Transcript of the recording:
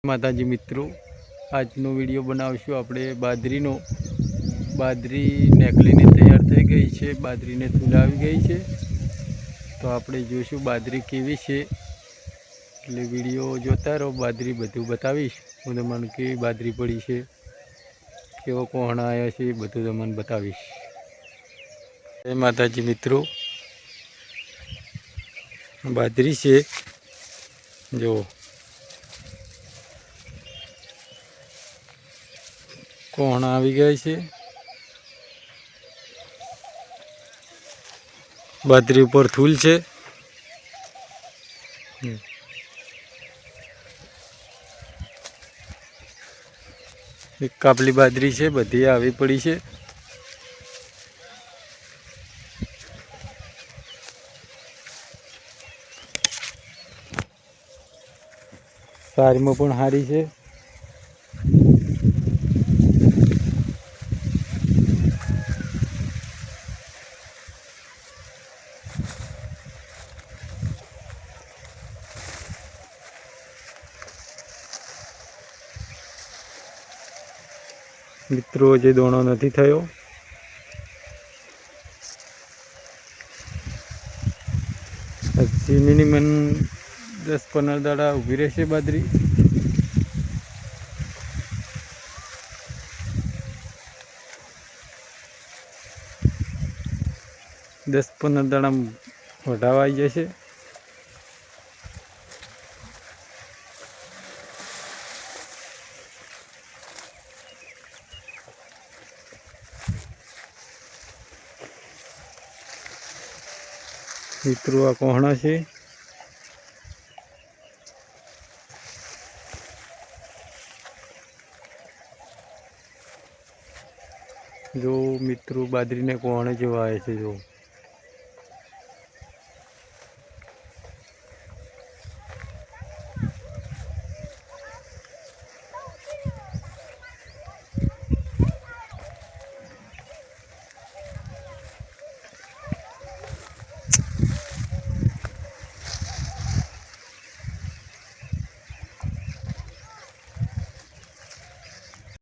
માતાજી મિત્રો, આજનો વિડીયો બનાવશું આપણે બાજરી નેકલીને તૈયાર થઈ ગઈ છે, બાજરીને તુલાવી ગઈ છે। તો આપણે જોઈશું બાજરી કેવી છે, એટલે વિડીયો જોતા રહો। બાજરી બધું બતાવીશ હું તમને, કેવી બાજરી પડી છે, કેવો કોહણા આવ્યા છે, બધું તમને બતાવીશ। જય માતાજી મિત્રો, બાજરી છે જો, કોહણા આવી ગયા છે। બાજરી ઉપર થૂલ છે। એક કાપલી બાજરી છે, બધી આવી પડી છે। સારીમાં પણ સારી છે। મિત્રો જે દોણો નથી થયો, હજી મિનિમમ 10-15 દાડા ઊભી રહેશે બાજરી। દસ 15 દાડા વઢાવા આવી જશે। મિત્રો આ કોહણા છે, જો મિત્રો બાજરીને કોહણે જેવા આવે છે જો।